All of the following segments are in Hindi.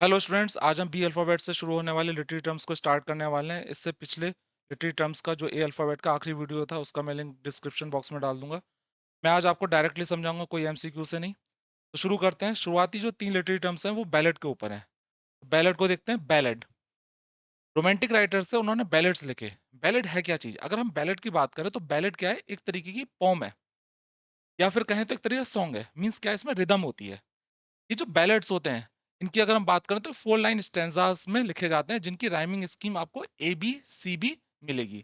हेलो स्टूडेंट्स, आज हम बी अल्फ़ाबेट से शुरू होने वाले लिटरेरी टर्म्स को स्टार्ट करने वाले हैं। इससे पिछले लिटरेरी टर्म्स का जो ए अल्फ़ाबेट का आखिरी वीडियो था उसका मैं लिंक डिस्क्रिप्शन बॉक्स में डाल दूंगा। मैं आज आपको डायरेक्टली समझाऊंगा, कोई एमसीक्यू से नहीं। तो शुरू करते हैं। शुरुआती जो 3 लिटरेरी टर्म्स हैं वो बैलेड के ऊपर हैं। बैलेड को देखते हैं। बैलेड रोमांटिक राइटर्स से उन्होंने बैलेड्स लिखे। बैलेड है क्या चीज़? अगर हम बैलेड की बात करें तो बैलेड क्या है? एक तरीके की पॉम है, या फिर कहें तो एक तरीके का सॉन्ग है। मीन्स क्या है, इसमें रिदम होती है। ये जो बैलेड्स होते हैं, इनकी अगर हम बात करें तो 4 लाइन स्टैंजास में लिखे जाते हैं, जिनकी राइमिंग स्कीम आपको ए बी सी बी मिलेगी।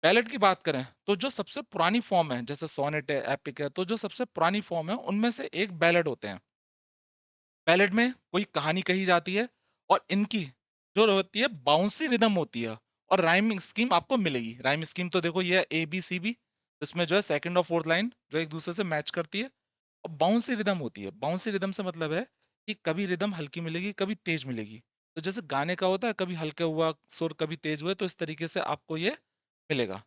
बैलेड की बात करें तो जो सबसे पुरानी फॉर्म है, जैसे सोनेट है, एपिक है, तो जो सबसे पुरानी फॉर्म है उनमें से एक बैलेड होते हैं। बैलेड में कोई कहानी कही जाती है और इनकी जो होती है बाउंसी रिदम होती है, और राइमिंग स्कीम आपको मिलेगी। राइम स्कीम तो देखो, ये ए बी सी बी, इसमें जो है सेकंड और फोर्थ लाइन जो एक दूसरे से मैच करती है। और बाउंसी रिदम होती है। बाउंसी रिदम से मतलब है कि कभी रिदम हल्की मिलेगी, कभी तेज मिलेगी। तो जैसे गाने का होता है, कभी हल्का हुआ सुर, कभी तेज हुए, तो इस तरीके से आपको ये मिलेगा।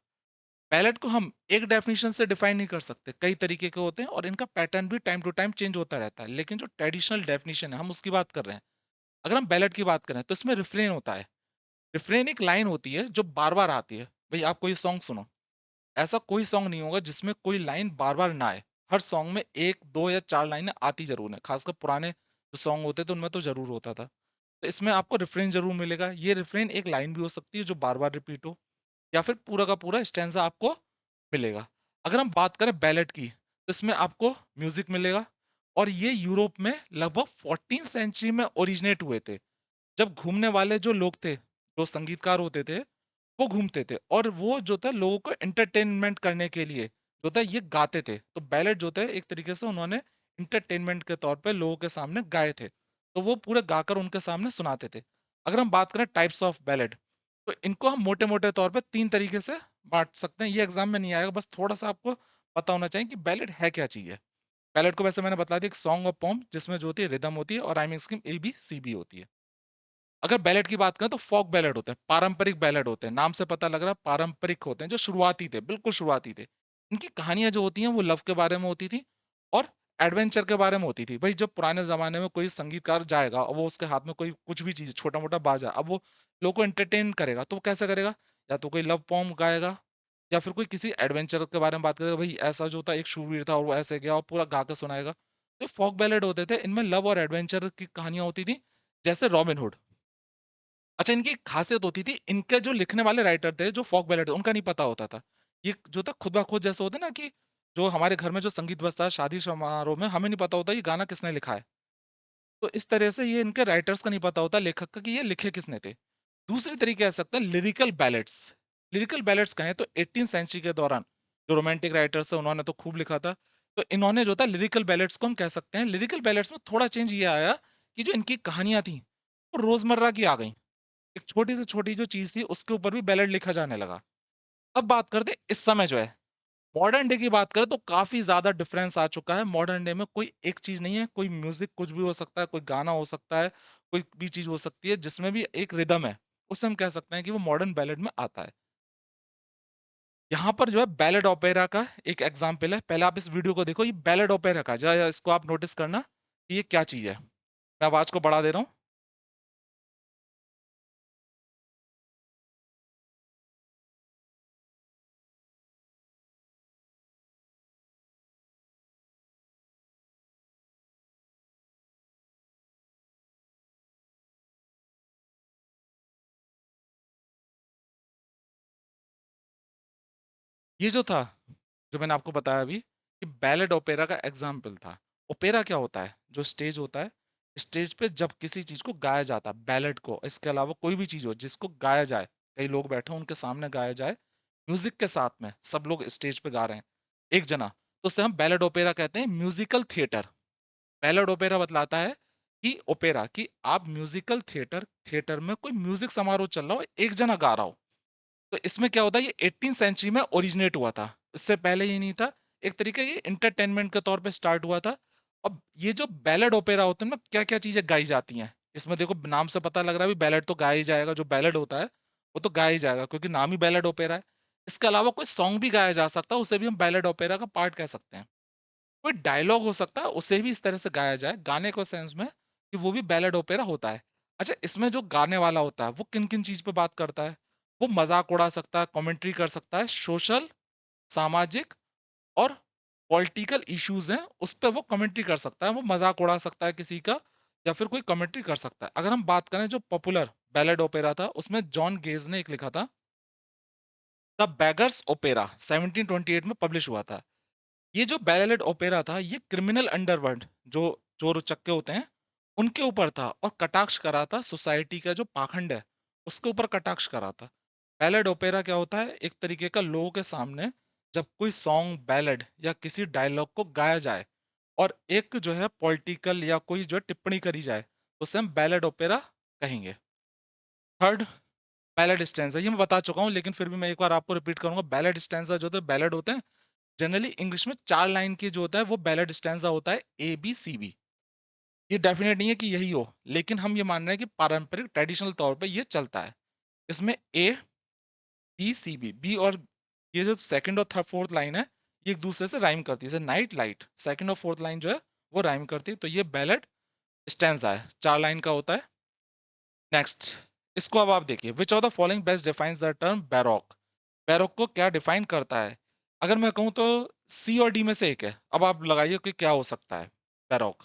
बैलेट को हम एक डेफिनेशन से डिफाइन नहीं कर सकते, कई तरीके के होते हैं और इनका पैटर्न भी टाइम टू टाइम चेंज होता रहता है। लेकिन जो ट्रेडिशनल डेफिनेशन है, हम उसकी बात कर रहे हैं। अगर हम बैलेट की बात करें तो इसमें रिफ्रेन होता है। रिफ्रेन एक लाइन होती है जो बार बार आती है। भाई, आप कोई सॉन्ग सुनो, ऐसा कोई सॉन्ग नहीं होगा जिसमें कोई लाइन बार बार ना आए। हर सॉन्ग में एक दो या चार लाइनें आती जरूर है। खासकर पुराने जो सॉन्ग होते थे उनमें तो जरूर होता था। तो इसमें आपको रिफ्रेन जरूर मिलेगा। ये रिफ्रेन एक लाइन भी हो सकती है जो बार बार रिपीट हो, या फिर पूरा का पूरा स्टैंजा आपको मिलेगा। अगर हम बात करें बैलेट की, तो इसमें आपको म्यूजिक मिलेगा। और ये यूरोप में लगभग 14 सेंचुरी में ओरिजिनेट हुए थे, जब घूमने वाले जो लोग थे, जो संगीतकार होते थे, वो घूमते थे और वो जो था लोगों को एंटरटेनमेंट करने के लिए जो था ये गाते थे। तो बैलेट जो थे एक तरीके से उन्होंने इंटरटेनमेंट के तौर पे लोगों के सामने गाए थे। तो वो पूरे गाकर उनके सामने सुनाते थे। अगर हम बात करें टाइप्स ऑफ बैलेट, तो इनको हम मोटे मोटे तौर पे 3 तरीके से बांट सकते हैं। ये एग्जाम में नहीं आएगा, बस थोड़ा सा आपको पता होना चाहिए कि बैलेट है क्या चीज़ है। बैलेट को वैसे मैंने बता दिया, एक सॉन्ग और पोम जिसमें जो होती है रिदम होती है और rhyming scheme A B C B होती है। अगर बैलेड की बात करें तो फोक बैलेड होते हैं, पारंपरिक बैलेड होते हैं। नाम से पता लग रहा है पारंपरिक होते हैं, जो शुरुआती थे, बिल्कुल शुरुआती थे। इनकी कहानियां जो होती हैं वो लव के बारे में होती थी और एडवेंचर के बारे में होती थी। भाई, जब पुराने जमाने में कोई संगीतकार जाएगा और वो उसके हाथ में कोई कुछ भी चीज, छोटा मोटा बाजा, अब वो लोगों को एंटरटेन करेगा, तो वो कैसे करेगा? या तो कोई लव पॉम गाएगा, या फिर कोई किसी एडवेंचर के बारे में बात करेगा। भाई, ऐसा जो था एक शूरवीर था और वो ऐसे गया और पूरा गा के सुनाएगा। तो फोक बैलेड होते थे, इनमें लव और एडवेंचर की कहानियां होती थी, जैसे रॉबिन हुड। अच्छा, इनकी एक खासियत होती थी, इनके जो लिखने वाले राइटर थे, जो फ़ोक बैलेड थे, उनका नहीं पता होता था। ये जो था खुद ब खुद जैसे होता है ना, कि जो हमारे घर में जो संगीत बजता है शादी समारोह में, हमें नहीं पता होता ये गाना किसने लिखा है। तो इस तरह से ये इनके राइटर्स का नहीं पता होता, लेखक का, कि ये लिखे किसने थे। दूसरी तरीके कह सकते हैं लिरिकल बैलेड्स। लिरिकल बैलेड्स कहें तो 18th सेंचुरी के दौरान जो रोमांटिक राइटर्स है उन्होंने तो खूब लिखा था। तो इन्होंने जो था लिरिकल बैलेड्स को हम कह सकते हैं। लिरिकल बैलेड्स में थोड़ा चेंज ये आया कि जो इनकी कहानियाँ थी वो रोज़मर्रा की आ गई। एक छोटी से छोटी जो चीज़ थी उसके ऊपर भी बैलेड लिखा जाने लगा। अब बात करते हैं इस समय जो है, मॉडर्न डे की बात करें तो काफ़ी ज़्यादा डिफरेंस आ चुका है। मॉडर्न डे में कोई एक चीज़ नहीं है, कोई म्यूज़िक कुछ भी हो सकता है, कोई गाना हो सकता है, कोई भी चीज़ हो सकती है जिसमें भी एक रिदम है, उससे हम कह सकते हैं कि वो मॉडर्न बैलेड में आता है। यहाँ पर जो है बैलेड ओपेरा का एक एग्जाम्पल है। पहले आप इस वीडियो को देखो, ये बैलेड ओपेरा का जरा इसको आप नोटिस करना कि ये क्या चीज़ है। मैं आवाज़ को बढ़ा दे रहा हूँ। ये जो था, जो मैंने आपको बताया अभी, कि बैलेड ओपेरा का एग्जाम्पल था। ओपेरा क्या होता है? जो स्टेज होता है, स्टेज पे जब किसी चीज को गाया जाता है, बैलेड को, इसके अलावा कोई भी चीज हो जिसको गाया जाए, कई लोग बैठे हों उनके सामने गाया जाए, म्यूजिक के साथ में सब लोग स्टेज पे गा रहे हैं, एक जना, तो उसे हम बैलेड ओपेरा कहते हैं। म्यूजिकल थिएटर, बैलेड ओपेरा बतलाता है कि ओपेरा की आप म्यूजिकल थिएटर, थिएटर में कोई म्यूजिक समारोह चल रहा हो, एक जना गा रहा हो। तो इसमें क्या होता है, ये 18th सेंचुरी में ओरिजिनेट हुआ था, इससे पहले ये नहीं था। एक तरीके ये इंटरटेनमेंट के तौर पे स्टार्ट हुआ था। अब ये जो बैलेड ओपेरा होते हैं ना, क्या क्या चीजें गाई जाती हैं इसमें, देखो नाम से पता लग रहा है भी बैलेड तो गाया ही जाएगा। जो बैलेड होता है वो तो गाया ही जाएगा, क्योंकि नाम ही बैलेड ओपेरा है। इसके अलावा कोई सॉन्ग भी गाया जा सकता है, उसे भी हम बैलेड ओपेरा का पार्ट कह सकते हैं। कोई डायलॉग हो सकता है, उसे भी इस तरह से गाया जाए, गाने को सेंस में। कि वो भी बैलेड ओपेरा होता है। अच्छा, इसमें जो गाने वाला होता है वो किन-किन चीज़ पे बात करता है? वो मज़ाक उड़ा सकता है, कमेंट्री कर सकता है, सोशल, सामाजिक और पॉलिटिकल इश्यूज़ हैं, उस पे वो कमेंट्री कर सकता है, वो मज़ाक उड़ा सकता है किसी का या फिर कोई कमेंट्री कर सकता है। अगर हम बात करें जो पॉपुलर बैलेड ओपेरा था, उसमें जॉन गेज ने एक लिखा था, द बेगर्स ओपेरा 1728 में पब्लिश हुआ था। ये जो बैलेड ओपेरा था, ये क्रिमिनल अंडरवर्ल्ड जो चोर उचक्के होते हैं, उनके ऊपर था और कटाक्ष करा था सोसाइटी का जो पाखंड है, उसके ऊपर कटाक्ष करा था। बैलेड ओपेरा क्या होता है? एक तरीके का लोगों के सामने जब कोई सॉन्ग, बैलेड या किसी डायलॉग को गाया जाए और एक जो है पॉलिटिकल या कोई जो है टिप्पणी करी जाए, तो उसे हम बैलेड ओपेरा कहेंगे। थर्ड, बैलेड स्टैंजा, ये मैं बता चुका हूँ लेकिन फिर भी मैं एक बार आपको रिपीट करूंगा। बैलेड स्टैंजा जो होते हैं, बैलेड होते हैं जनरली इंग्लिश में 4 लाइन की जो होता है वो बैलेड स्टैंजा होता है, ए बी सी बी। ये डेफिनेट नहीं है कि यही हो, लेकिन हम ये मान रहे हैं कि पारंपरिक ट्रेडिशनल तौर पे ये चलता है। इसमें A B C B, B और ये जो सेकंड और थर्ड फोर्थ लाइन है, ये एक दूसरे से राइम करती है, जैसे नाइट लाइट, सेकंड और फोर्थ लाइन जो है वो राइम करती है, तो ये बैलेड स्टैंजा है, 4 लाइन का होता है। नेक्स्ट, इसको अब आप देखिए, which of the following best defines the term baroque. Baroque को क्या डिफाइन करता है? अगर मैं कहूँ तो सी और डी में से एक है। अब आप लगाइए कि क्या हो सकता है बैरोक।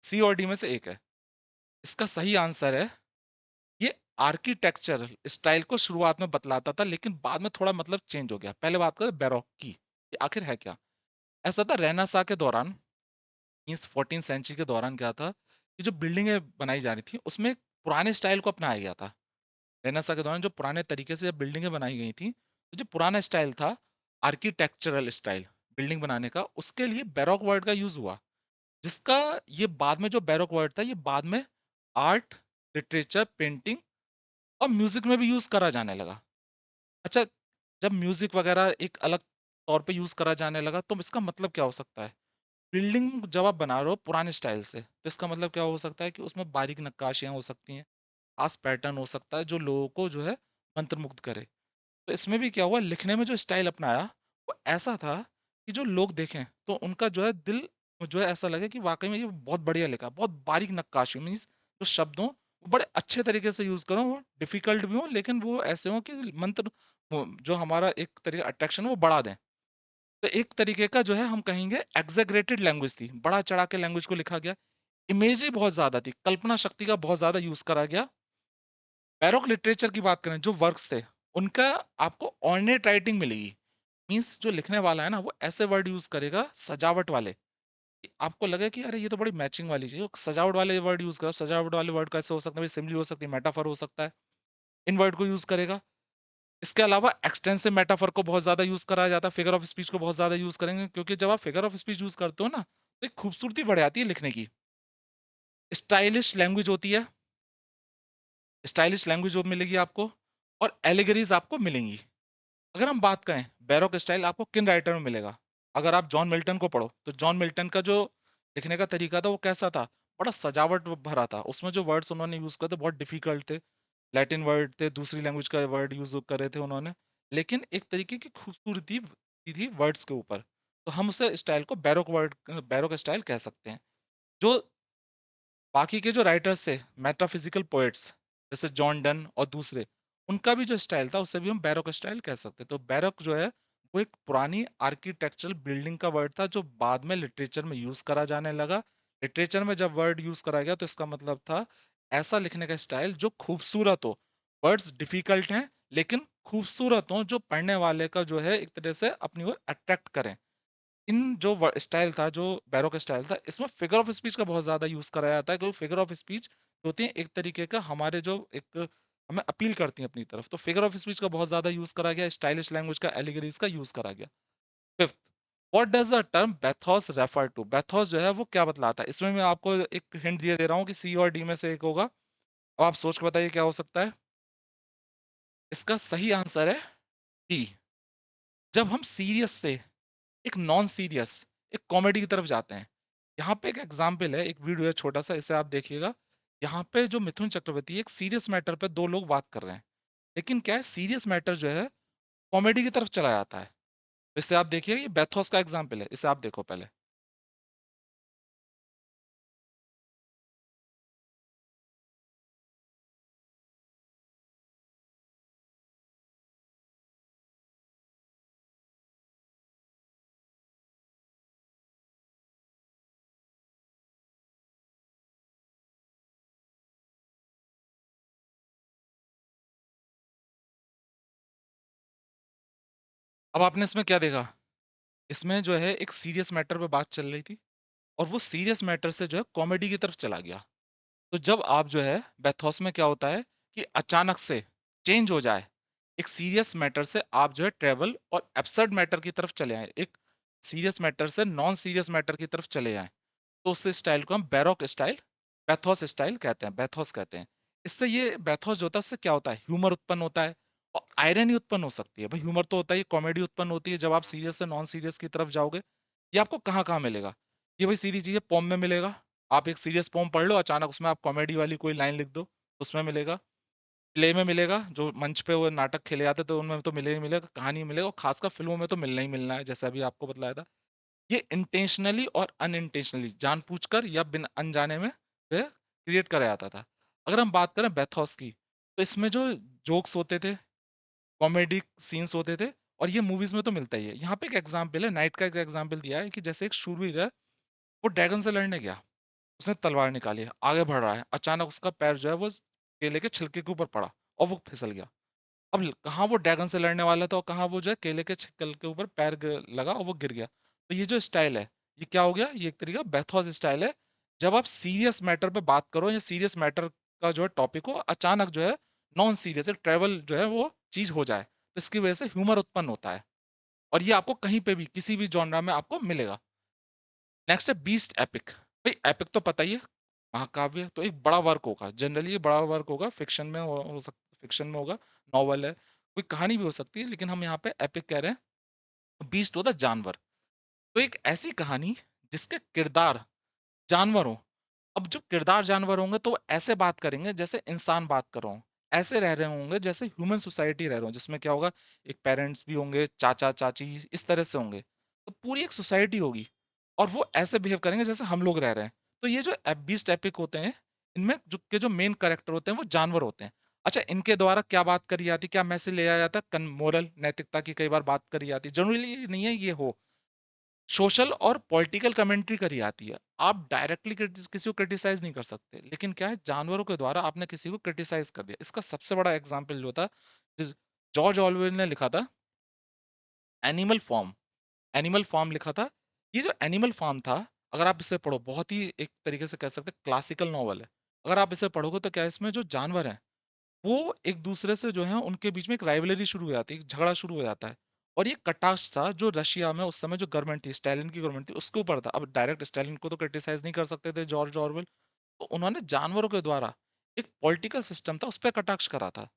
सी और डी में से एक है। इसका सही आंसर है, ये आर्किटेक्चर स्टाइल को शुरुआत में बतलाता था लेकिन बाद में थोड़ा मतलब चेंज हो गया। पहले बात करें बैरोक की, ये आखिर है क्या? ऐसा था रेनेसां के दौरान, मींस 14 सेंचुरी के दौरान क्या था कि जो बिल्डिंगें बनाई जा रही थी उसमें पुराने स्टाइल को अपनाया गया था। रेनेसां के दौरान जो पुराने तरीके से जब बिल्डिंगें बनाई गई थी, तो जो पुराना स्टाइल था, आर्किटेक्चरल स्टाइल बिल्डिंग बनाने का, उसके लिए बैरोक वर्ड का यूज हुआ, जिसका ये बाद में जो बैरोक वर्ड था, ये बाद में आर्ट, लिटरेचर, पेंटिंग और म्यूजिक में भी यूज करा जाने लगा। अच्छा, जब म्यूजिक वगैरह एक अलग तौर पे यूज करा जाने लगा, तो इसका मतलब क्या हो सकता है? बिल्डिंग जब आप बना रहे हो पुराने स्टाइल से, तो इसका मतलब क्या हो सकता है कि उसमें बारीक नक्काशियां हो सकती हैं, खास पैटर्न हो सकता है जो लोगों को जो है मंत्रमुग्ध करे। तो इसमें भी क्या हुआ, लिखने में जो स्टाइल अपनाया वो ऐसा था कि जो लोग देखें तो उनका जो है दिल जो है ऐसा लगे कि वाकई में ये बहुत बढ़िया लिखा, बहुत बारीक नक्काशी, मीन्स जो शब्द हों वो बड़े अच्छे तरीके से यूज करो, वो डिफिकल्ट भी हो लेकिन वो ऐसे हो कि मंत्र जो हमारा एक तरीका अट्रैक्शन है वो बढ़ा दें। तो एक तरीके का जो है हम कहेंगे एग्जेगरेटेड लैंग्वेज थी, बड़ा चढ़ा के लैंग्वेज को लिखा गया, इमेजरी बहुत ज्यादा थी, कल्पना शक्ति का बहुत ज्यादा यूज करा गया। बैरोक लिटरेचर की बात करें, जो वर्क्स थे उनका आपको ऑर्नेट राइटिंग मिलेगी, मीन्स जो लिखने वाला है ना वो ऐसे वर्ड यूज करेगा सजावट वाले, कि आपको लगे कि अरे ये तो बड़ी मैचिंग वाली चीज, सजावट वाले वर्ड यूज करो। सजावट वाले वर्ड कैसे हो सकते हैं? सिमिली हो सकती है, मेटाफर हो सकता है, इन वर्ड को यूज करेगा। इसके अलावा एक्सटेंसिव मेटाफर को बहुत ज्यादा यूज करा जाता है, फिगर ऑफ स्पीच को बहुत ज्यादा यूज करेंगे, क्योंकि जब आप फिगर ऑफ स्पीच यूज करते हो ना तो एक खूबसूरती बढ़ जाती है लिखने की। स्टाइलिश लैंग्वेज होती है, स्टाइलिश लैंग्वेज मिलेगी आपको, और एलिगरीज आपको मिलेंगी। अगर हम बात करें बैरोक स्टाइल आपको किन राइटर में मिलेगा, अगर आप जॉन मिल्टन को पढ़ो तो जॉन मिल्टन का जो लिखने का तरीका था वो कैसा था? बड़ा सजावट भरा था, उसमें जो वर्ड्स उन्होंने यूज करे थे बहुत डिफिकल्ट थे, लैटिन वर्ड थे, दूसरी लैंग्वेज का वर्ड यूज करे थे उन्होंने, लेकिन एक तरीके की खूबसूरती थी वर्ड्स के ऊपर, तो हम उसे स्टाइल को बैरोक स्टाइल कह सकते हैं। जो बाकी के जो राइटर्स थे, मेटाफिजिकल पोएट्स, जैसे जॉन डन और दूसरे, उनका भी जो स्टाइल था उसे भी हम बैरोक स्टाइल कह सकते हैं। तो बैरोक जो है वो एक पुरानी आर्किटेक्चरल बिल्डिंग का वर्ड था जो बाद में लिटरेचर में यूज करा जाने लगा। लिटरेचर में जब वर्ड यूज करा गया तो इसका मतलब था ऐसा लिखने का स्टाइल जो खूबसूरत हो, वर्ड्स डिफिकल्ट हैं लेकिन खूबसूरत हो, जो पढ़ने वाले का जो है एक तरह से अपनी ओर अट्रैक्ट करें। इन जो स्टाइल था, जो बैरोक स्टाइल था, इसमें फिगर ऑफ स्पीच का बहुत ज्यादा यूज कराया जाता है, क्योंकि फिगर ऑफ स्पीच होती है एक तरीके का हमारे जो एक हमें अपील करती है अपनी तरफ, तो फिगर ऑफ स्पीच का बहुत ज्यादा यूज करा गया, स्टाइलिश लैंग्वेज का, एलिगरीज का यूज करा गया। Fifth, what does the term bathos refer to. Bathos जो है वो क्या बतलाता है? इसमें मैं आपको एक हिंट दिए दे रहा हूँ कि सी और डी में से एक होगा, अब आप सोच के बताइए क्या हो सकता है। इसका सही आंसर है डी। जब हम सीरियस से एक नॉन सीरियस, एक कॉमेडी की तरफ जाते हैं। यहाँ पे एक एग्जाम्पल है, एक वीडियो है छोटा सा, इसे आप देखिएगा। यहाँ पे जो मिथुन चक्रवर्ती, एक सीरियस मैटर पे दो लोग बात कर रहे हैं, लेकिन क्या है, सीरियस मैटर जो है कॉमेडी की तरफ चला जाता है। तो इसे आप देखिए, ये बैथोस का एग्जाम्पल है, इसे आप देखो पहले। अब आपने इसमें क्या देखा? इसमें जो है एक सीरियस मैटर पे बात चल रही थी और वो सीरियस मैटर से जो है कॉमेडी की तरफ चला गया। तो जब आप जो है बेथोस में क्या होता है कि अचानक से चेंज हो जाए, एक सीरियस मैटर से आप जो है ट्रेवल और एब्सर्ड मैटर की तरफ चले आए, एक सीरियस मैटर से नॉन सीरियस मैटर की तरफ चले आए, तो उस स्टाइल को हम बैरोक स्टाइल, बेथोस स्टाइल कहते हैं, बेथोस कहते हैं। इससे ये बेथोस जो होता है उससे क्या होता है, ह्यूमर उत्पन्न होता है और आयरनी उत्पन्न हो सकती है। भाई ह्यूमर तो होता है, कॉमेडी उत्पन्न होती है जब आप सीरियस से नॉन सीरियस की तरफ जाओगे। ये आपको कहाँ कहाँ मिलेगा? ये भाई सीधी चीज़ है, पोम में मिलेगा। आप एक सीरियस पोम पढ़ लो, अचानक उसमें आप कॉमेडी वाली कोई लाइन लिख दो, उसमें मिलेगा। प्ले में मिलेगा, जो मंच पे वो नाटक खेले जाते तो उनमें तो मिलेगा ही मिलेगा, कहानी में मिलेगा, और खासकर फिल्मों में तो मिलना ही मिलना है, जैसे अभी आपको बतलाया था। ये इंटेंशनली और अनइंटेंशनली, जानबूझकर या बिन अनजाने में वह क्रिएट करा जाता था। अगर हम बात करें बेथोस की, तो इसमें जो जोक्स होते थे, कॉमेडी सीन्स होते थे, और ये मूवीज में तो मिलता ही है। यहाँ पे एक एग्जाम्पल है, नाइट का एक एग्जाम्पल दिया है कि जैसे एक शूरवीर है, वो ड्रैगन से लड़ने गया, उसने तलवार निकाली है, आगे बढ़ रहा है, अचानक उसका पैर जो है वो केले के छिलके के ऊपर पड़ा और वो फिसल गया। अब कहाँ वो ड्रैगन से लड़ने वाला था और कहाँ वो जो है केले के छिकल के ऊपर पैर लगा और वो गिर गया। तो ये जो स्टाइल है, ये क्या हो गया, ये एक तरीका बेथोस स्टाइल है। जब आप सीरियस मैटर पे बात करो या सीरियस मैटर का जो है टॉपिक हो, अचानक जो है नॉन सीरियस एक ट्रेवल जो है वो चीज हो जाए, तो इसकी वजह से ह्यूमर उत्पन्न होता है। और ये आपको कहीं पे भी किसी भी जॉनरा में आपको मिलेगा। नेक्स्ट है बीस्ट एपिक। भाई एपिक तो पता ही है, महाकाव्य। तो एक बड़ा वर्क होगा, जनरली ये बड़ा वर्क होगा, फिक्शन में हो सकता, फिक्शन में होगा, नॉवल है, कोई कहानी भी हो सकती है, लेकिन हम यहाँ पे एपिक कह रहे हैं। बीस्ट होता है जानवर। तो एक ऐसी कहानी जिसके किरदार जानवर हो। अब जो किरदार जानवर होंगे तो वो ऐसे बात करेंगे जैसे इंसान बात कर रहे हो, ऐसे रह रहे होंगे जैसे ह्यूमन सोसाइटी रह रहे हो, जिसमें क्या होगा, एक पेरेंट्स भी होंगे, चाचा चाची, इस तरह से होंगे। तो पूरी एक सोसाइटी होगी और वो ऐसे बिहेव करेंगे जैसे हम लोग रह रहे हैं। तो ये जो बीस्ट एपिक होते हैं, इनमें जो मेन कैरेक्टर होते हैं वो जानवर होते हैं। अच्छा, इनके द्वारा क्या बात करी जाती, क्या मैसेज लिया जाता है, मोरल नैतिकता की कई बार बात करी जाती है। जरूरी नहीं है ये हो, सोशल और पॉलिटिकल कमेंट्री करी आती है। आप डायरेक्टली किसी को क्रिटिसाइज नहीं कर सकते, लेकिन क्या है, जानवरों के द्वारा आपने किसी को क्रिटिसाइज कर दिया। इसका सबसे बड़ा एग्जाम्पल जो था, जॉर्ज ऑरवेल ने लिखा था एनिमल फॉर्म। एनिमल फार्म लिखा था। ये जो एनिमल फार्म था, अगर आप इसे पढ़ो, बहुत ही एक तरीके से कह सकते हैं क्लासिकल नॉवल है। अगर आप इसे पढ़ोगे तो क्या है, इसमें जो जानवर हैं वो एक दूसरे से जो है उनके बीच में एक राइवलरी शुरू हो जाती है, एक झगड़ा शुरू हो जाता है। और ये कटाक्ष था जो रशिया में उस समय जो गवर्नमेंट थी, स्टालिन की गवर्नमेंट थी, उसके ऊपर था। अब डायरेक्ट स्टालिन को तो क्रिटिसाइज नहीं कर सकते थे जॉर्ज ऑरवेल, तो उन्होंने जानवरों के द्वारा एक पॉलिटिकल सिस्टम था उस पर कटाक्ष करा था।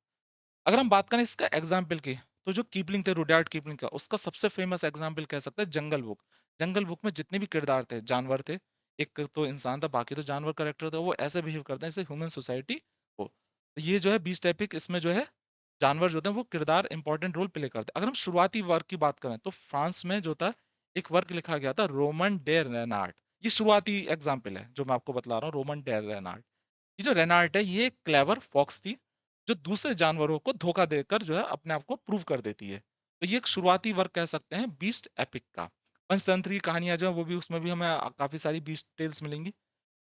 अगर हम बात करें इसका एग्जाम्पल की, तो जो कीपलिंग थे, रुडयार्ड कीपलिंग का, उसका सबसे फेमस एग्जाम्पल कह सकते हैं जंगल बुक। जंगल बुक में जितने भी किरदार थे, जानवर थे, एक तो इंसान था, बाकी तो जानवर करेक्टर थे, वो ऐसे बिहेव करते हैं जैसे ह्यूमन सोसाइटी हो। तो ये जो है बीस्ट एपिक, इसमें जो है जानवर जो थे वो किरदार इंपॉर्टेंट रोल प्ले करते हैं। अगर हम शुरुआती वर्क की बात करें तो फ्रांस में जो था एक वर्क लिखा गया था, रोमन डे रेनार्ड। ये शुरुआती एग्जाम्पल है जो मैं आपको बतला रहा हूँ, रोमन डे रेनार्ड। ये जो रेनाल्ट है, ये एक क्लेवर फॉक्स थी जो दूसरे जानवरों को धोखा देकर जो है अपने आप को प्रूव कर देती है। तो ये एक शुरुआती वर्क कह सकते हैं बीस्ट एपिक का। पंचतंत्र की कहानियां जो है वो भी, उसमें भी हमें काफी सारी बीस्ट टेल्स मिलेंगी।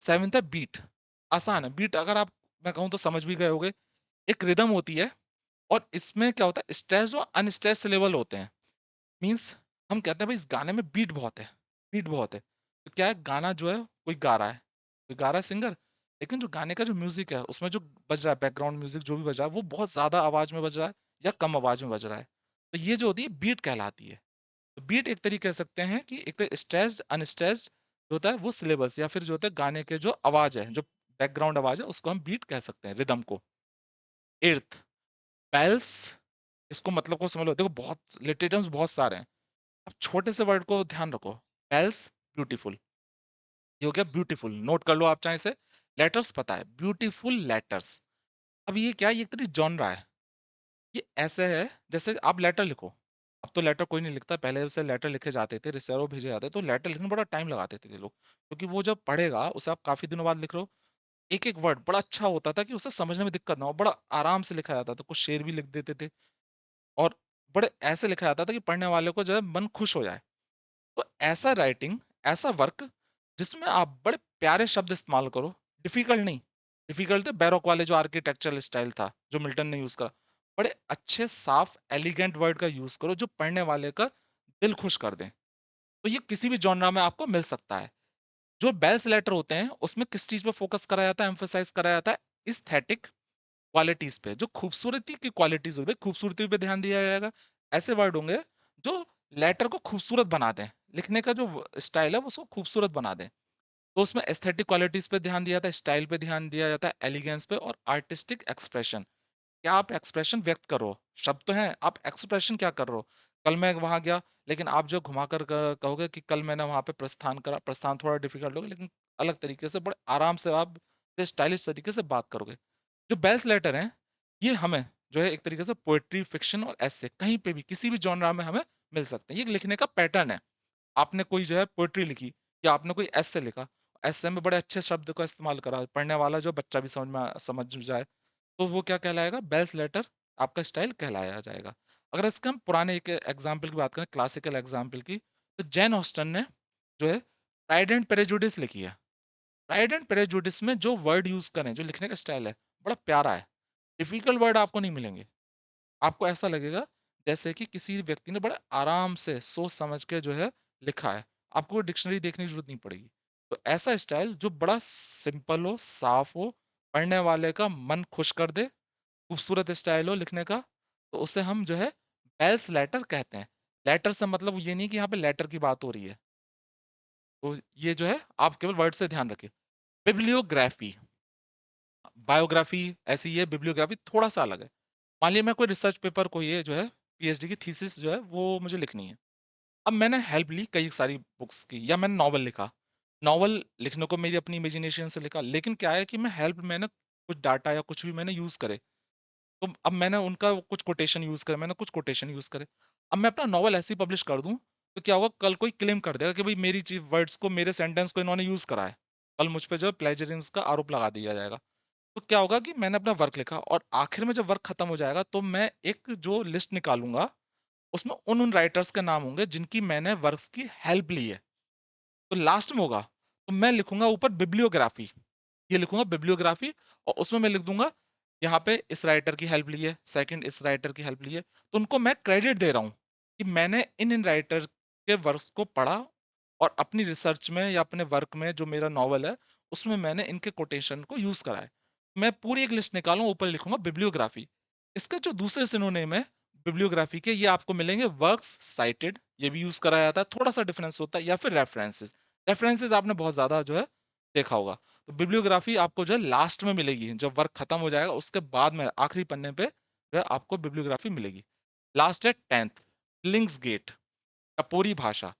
सेवेंथ है बीट। आसान है बीट, अगर आप, मैं कहूँ तो समझ भी गए होगे। एक रिदम होती है और इसमें क्या होता है, स्ट्रेस और अनस्ट्रेस लेवल होते हैं। मीन्स हम कहते हैं भाई इस गाने में बीट बहुत है, बीट बहुत है। तो क्या है, गाना जो है कोई गा रहा है, कोई गा रहा है सिंगर, लेकिन जो गाने का जो म्यूजिक है उसमें जो बज रहा है, बैकग्राउंड म्यूजिक जो भी बज रहा है वो बहुत ज्यादा आवाज में बज रहा है या कम आवाज में बज रहा है। तो ये जो होती है बीट कहलाती है। तो बीट एक तरीके कह सकते हैं कि एक तो स्ट्रेस्ड अनस्ट्रेस्ड जो होता है वो सिलेबस, या फिर जो होता है गाने के जो आवाज है, जो बैकग्राउंड आवाज है, उसको हम बीट कह सकते हैं, रिदम को। एर्थ, पेल्स, इसको मतलब को समझ लो, देखो बहुत लिटरेचर्स बहुत सारे हैं। अब छोटे से वर्ड को ध्यान रखो, पेल्स, ब्यूटीफुल। ये हो गया ब्यूटीफुल, नोट कर लो आप चाहे से। लेटर्स पता है, ब्यूटीफुल लेटर्स। अब ये क्या है, ये एक तरीके जॉनरा है। ये ऐसे है जैसे आप लेटर लिखो। अब तो लेटर कोई नहीं लिखता, पहले से लेटर लिखे जाते थे, रिसेरो भेजे जाते, तो लेटर लिखने में बड़ा टाइम लगाते थे लोग, क्योंकि वो जब पढ़ेगा उसे आप काफी दिनों बाद लिख रहे हो। एक एक वर्ड बड़ा अच्छा होता था कि उसे समझने में दिक्कत ना हो, बड़ा आराम से लिखा जाता था, कुछ शेर भी लिख देते थे। और बड़े ऐसे लिखा जाता था कि पढ़ने वाले को जो है मन खुश हो जाए। तो ऐसा राइटिंग, ऐसा वर्क जिसमें आप बड़े प्यारे शब्द इस्तेमाल करो, डिफिकल्ट नहीं। डिफिकल्ट है बैरोक वाले जो आर्किटेक्चरल स्टाइल था जो मिल्टन ने यूज करा, बड़े अच्छे साफ एलिगेंट वर्ड का यूज करो जो पढ़ने वाले का दिल खुश कर दें। तो ये किसी भी जॉनरा में आपको मिल सकता है। जो बेल्स लेटर होते हैं उसमें किस चीज पे फोकस करा जाता है, एम्फोसाइज करा जाता है इस्थेटिक क्वालिटीज पे, जो खूबसूरती की क्वालिटीज होगी खूबसूरती पे ध्यान दिया जाएगा। ऐसे वर्ड होंगे जो लेटर को खूबसूरत बना दें, लिखने का जो स्टाइल है वो उसको खूबसूरत बना दें। तो उसमें एस्थेटिक क्वालिटीज पे ध्यान दिया जाता है, स्टाइल पे ध्यान दिया जाता है, एलिगेंस पे और आर्टिस्टिक एक्सप्रेशन। क्या आप एक्सप्रेशन व्यक्त करो, शब्द तो हैं, आप एक्सप्रेशन क्या कर रहे हो। कल मैं वहां गया, लेकिन आप जो घुमाकर कहोगे कि कल मैंने वहां पे प्रस्थान करा, प्रस्थान थोड़ा डिफिकल्ट होगा लेकिन अलग तरीके से बड़े आराम से आप स्टाइलिश तरीके से बात करोगे। जो बेल्स लेटर हैं ये हमें जो है एक तरीके से पोएट्री, फिक्शन और ऐसे कहीं पे भी किसी भी जॉनरा में हमें मिल सकते हैं। ये लिखने का पैटर्न है। आपने कोई जो है पोएट्री लिखी या आपने कोई ऐसे लिखा, ऐसे में बड़े अच्छे शब्द का इस्तेमाल करा, पढ़ने वाला जो बच्चा भी समझ जाए, तो वो क्या कहलाएगा, बेल्स लेटर आपका स्टाइल कहलाया जाएगा। अगर इसके हम पुराने एक एग्जाम्पल की बात करें, क्लासिकल एग्जाम्पल की, तो जैन ऑस्टन ने जो है प्राइड एंड प्रेजुडिस लिखी है। प्राइड एंड प्रेजुडिस में जो वर्ड यूज करें, जो लिखने का स्टाइल है, बड़ा प्यारा है। डिफिकल्ट वर्ड आपको नहीं मिलेंगे। आपको ऐसा लगेगा जैसे कि किसी व्यक्ति ने बड़े आराम से सोच समझ के जो है लिखा है। आपको डिक्शनरी देखने की जरूरत नहीं पड़ेगी। तो ऐसा स्टाइल जो बड़ा सिंपल हो, साफ हो, पढ़ने वाले का मन खुश कर दे, खूबसूरत स्टाइल हो लिखने का, तो उसे हम जो है बेल्स लेटर कहते हैं। लेटर से मतलब ये नहीं कि यहाँ पे लेटर की बात हो रही है। तो ये जो है आप केवल वर्ड से ध्यान रखिए। बिब्लियोग्राफी, बायोग्राफी ऐसी है, बिब्लियोग्राफी थोड़ा सा अलग है। मान लिया मैं कोई रिसर्च पेपर को, ये जो है पीएचडी की थीसिस जो है वो मुझे लिखनी है। अब मैंने हेल्प ली कई सारी बुक्स की, या मैंने नॉवल लिखा। नॉवल लिखने को मेरी अपनी इमेजिनेशन से लिखा, लेकिन क्या है कि मैं हेल्प, मैंने कुछ डाटा या कुछ भी मैंने यूज करे, तो अब मैंने उनका कुछ कोटेशन यूज करे, मैंने कुछ कोटेशन यूज करे। अब मैं अपना नॉवल ऐसे ही पब्लिश कर दूं, तो क्या होगा, कल कोई क्लेम कर देगा कि भाई मेरी चीज वर्ड्स को, मेरे सेंटेंस को इन्होंने यूज करा है। कल मुझ पे जो है प्लेजरिज्म का आरोप लगा दिया जाएगा। तो क्या होगा कि मैंने अपना वर्क लिखा और आखिर में जब वर्क खत्म हो जाएगा तो मैं एक जो लिस्ट निकालूंगा, उसमें उन उन राइटर्स के नाम होंगे जिनकी मैंने वर्क्स की हेल्प ली है। तो लास्ट में होगा तो मैं लिखूंगा ऊपर बिब्लियोग्राफी, ये लिखूंगा बिब्लियोग्राफी, और उसमें मैं लिख दूंगा यहाँ पे इस राइटर की हेल्प ली है, सेकंड इस राइटर की हेल्प ली है। तो उनको मैं क्रेडिट दे रहा हूँ कि मैंने इन इन राइटर के वर्क्स को पढ़ा और अपनी रिसर्च में या अपने वर्क में जो मेरा नॉवल है उसमें मैंने इनके कोटेशन को यूज करा है। मैं पूरी एक लिस्ट निकालूं, ऊपर लिखूंगा बिब्लियोग्राफी। इसके जो दूसरे सिनोनिम है बिब्लियोग्राफी के, ये आपको मिलेंगे वर्क्स साइटेड, ये भी यूज करा जाता है, थोड़ा सा डिफरेंस होता है, या फिर रेफरेंसेस। रेफरेंसेस आपने बहुत ज्यादा जो है देखा होगा। तो बिब्लियोग्राफी आपको जो है लास्ट में मिलेगी, जब वर्क खत्म हो जाएगा उसके बाद में आखिरी पन्ने पे जो है आपको बिब्लियोग्राफी मिलेगी। लास्ट है 10th, लिंक्स गेट, टपोरी भाषा।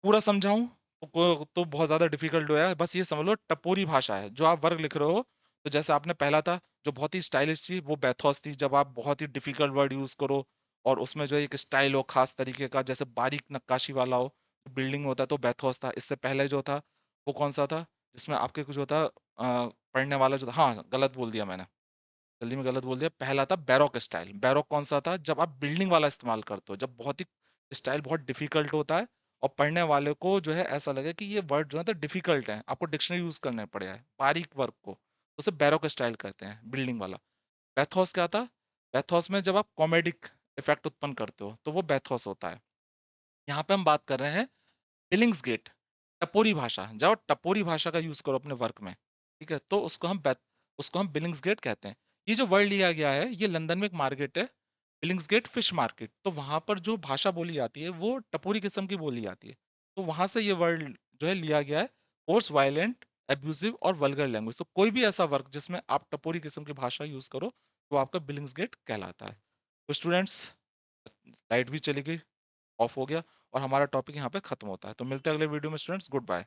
पूरा समझाऊं तो बहुत ज्यादा डिफिकल्ट हो है, बस ये समझ लो टपोरी भाषा है। जो आप वर्क लिख रहे हो, तो जैसे आपने पहला था जो बहुत ही स्टाइलिश थी, वो बैथोस थी, जब आप बहुत ही डिफिकल्ट वर्ड यूज करो और उसमें जो है एक स्टाइल हो खास तरीके का, जैसे बारीक नक्काशी वाला हो, बिल्डिंग होता है, तो बैथोस था। इससे पहले जो था वो कौन सा था, जिसमें आपके कुछ होता पढ़ने वाला जो था, हाँ गलत बोल दिया मैंने, जल्दी में गलत बोल दिया, पहला था बैरोक स्टाइल। बैरोक कौन सा था, जब आप बिल्डिंग वाला इस्तेमाल करते हो, जब बहुत ही स्टाइल बहुत डिफिकल्ट होता है और पढ़ने वाले को जो है ऐसा लगे कि ये वर्ड जो है तो डिफिकल्ट है, आपको डिक्शनरी यूज करने पड़े हैं बारीक वर्क को, तो उसे बैरोक स्टाइल कहते हैं, बिल्डिंग वाला। पैथोस क्या था, पैथोस में जब आप कॉमेडिक इफेक्ट उत्पन्न करते हो तो वो पैथोस होता है। यहाँ पे हम बात कर रहे हैं बिलिंग्स गेट, टपोरी भाषा। जाओ टपोरी भाषा का यूज करो अपने वर्क में, ठीक है, तो उसको हम बिलिंग्स गेट कहते हैं। ये जो वर्ड लिया गया है, ये लंदन में एक मार्केट है, बिलिंग्स गेट फिश मार्केट, तो वहां पर जो भाषा बोली जाती है वो टपोरी किस्म की बोली जाती है। तो वहां से ये वर्ड जो है लिया गया है, कोर्स, वायलेंट, एब्यूजिव और वल्गर लैंग्वेज। तो कोई भी ऐसा वर्क जिसमें आप टपोरी किस्म की भाषा यूज करो तो आपका बिलिंग्स गेट कहलाता है। तो स्टूडेंट्स, लाइट भी चली गई, ऑफ हो गया, और हमारा टॉपिक यहाँ पे खत्म होता है। तो मिलते हैं अगले वीडियो में स्टूडेंट्स, गुड बाय।